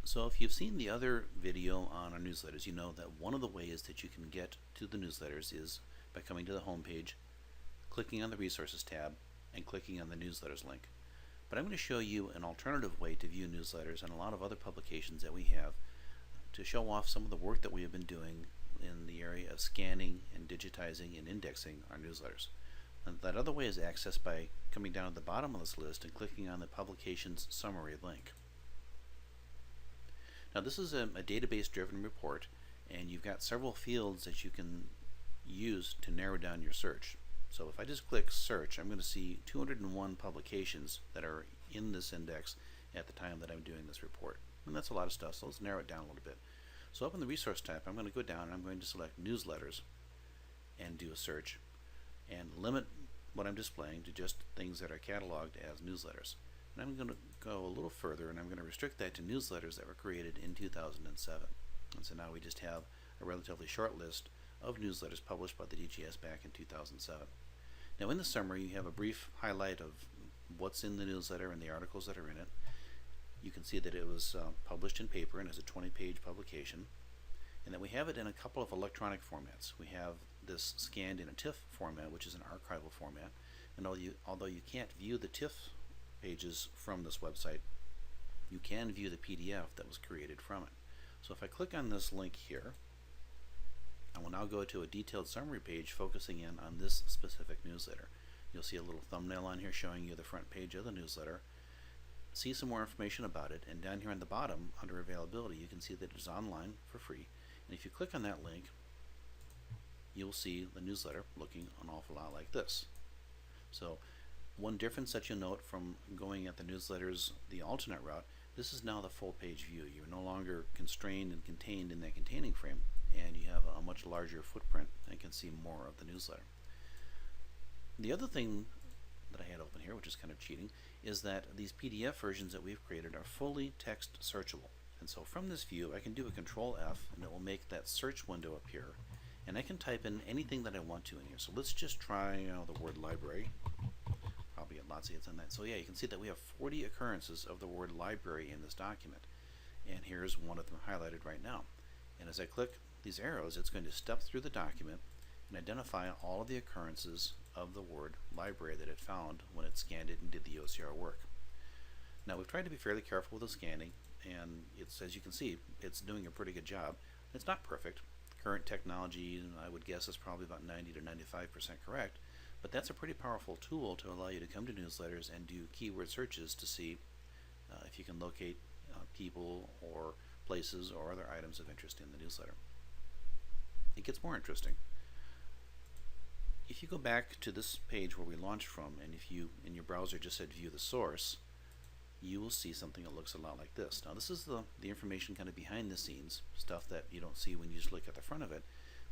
So if you've seen the other video on our newsletters, you know that one of the ways that you can get to the newsletters is by coming to the home page, clicking on the Resources tab, and clicking on the Newsletters link. But I'm going to show you an alternative way to view newsletters and a lot of other publications that we have to show off some of the work that we have been doing in the area of scanning and digitizing and indexing our newsletters. And that other way is accessed by coming down at the bottom of this list and clicking on the Publications Summary link. Now this is a database driven report, and you've got several fields that you can use to narrow down your search. So if I just click search, I'm going to see 201 publications that are in this index at the time that I'm doing this report. And that's a lot of stuff, so let's narrow it down a little bit. So up in the resource tab, I'm going to go down and I'm going to select newsletters and do a search and limit what I'm displaying to just things that are cataloged as newsletters. And I'm going to go a little further, and I'm going to restrict that to newsletters that were created in 2007. And so now we just have a relatively short list of newsletters published by the DGS back in 2007. Now in the summary, you have a brief highlight of what's in the newsletter and the articles that are in it. You can see that it was published in paper and is a 20-page publication, and that we have it in a couple of electronic formats. We have this scanned in a TIFF format, which is an archival format, and although you can't view the TIFF pages from this website, you can view the PDF that was created from it. So if I click on this link here, I will now go to a detailed summary page focusing in on this specific newsletter. You'll see a little thumbnail on here showing you the front page of the newsletter. See some more information about it, and down here on the bottom under availability you can see that it's online for free. And if you click on that link, you'll see the newsletter looking an awful lot like this. So one difference that you'll note from going at the newsletters the alternate route, this is now the full page view. You're no longer constrained and contained in that containing frame, and you have a much larger footprint and can see more of the newsletter. The other thing that I had open here, which is kind of cheating, is that these PDF versions that we've created are fully text searchable. And so from this view I can do a Control F and it will make that search window appear, and I can type in anything that I want to in here. So let's just try the word library. Probably get lots of hits on that. So yeah, you can see that we have 40 occurrences of the word library in this document, and here's one of them highlighted right now. And as I click these arrows, it's going to step through the document and identify all of the occurrences of the word library that it found when it scanned it and did the OCR work. Now we've tried to be fairly careful with the scanning, and it's, as you can see, it's doing a pretty good job. It's not perfect. Current technology, I would guess, is probably about 90 to 95% correct, but that's a pretty powerful tool to allow you to come to newsletters and do keyword searches to see if you can locate people or places or other items of interest in the newsletter. It gets more interesting. If you go back to this page where we launched from, and if you in your browser just said view the source, you will see something that looks a lot like this. Now this is the information kind of behind the scenes, stuff that you don't see when you just look at the front of it,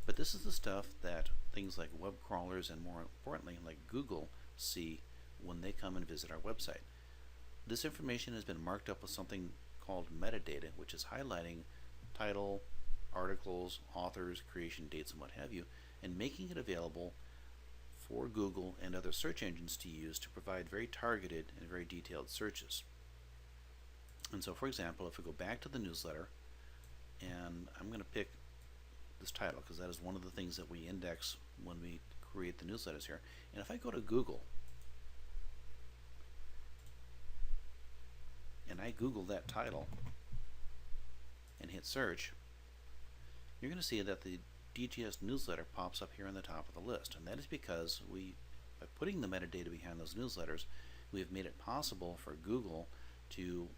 but this is the stuff that things like web crawlers and, more importantly, like Google see when they come and visit our website. This information has been marked up with something called metadata, which is highlighting title, articles, authors, creation dates, and what have you, and making it available for Google and other search engines to use to provide very targeted and very detailed searches. And so, for example, if we go back to the newsletter, and I'm going to pick this title because that is one of the things that we index when we create the newsletters here. And if I go to Google and I Google that title and hit search, you're going to see that the DGS newsletter pops up here on the top of the list, and that is because by putting the metadata behind those newsletters, we have made it possible for Google to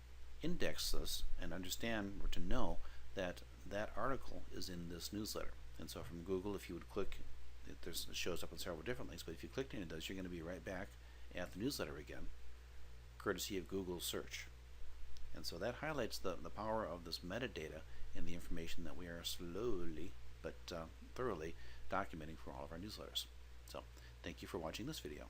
index this and understand or to know that that article is in this newsletter. And so from Google, if you would click, it shows up in several different links, but if you clicked any of those, you're going to be right back at the newsletter again, courtesy of Google's search. And so that highlights the power of this metadata and the information that we are slowly but thoroughly documenting for all of our newsletters. So thank you for watching this video.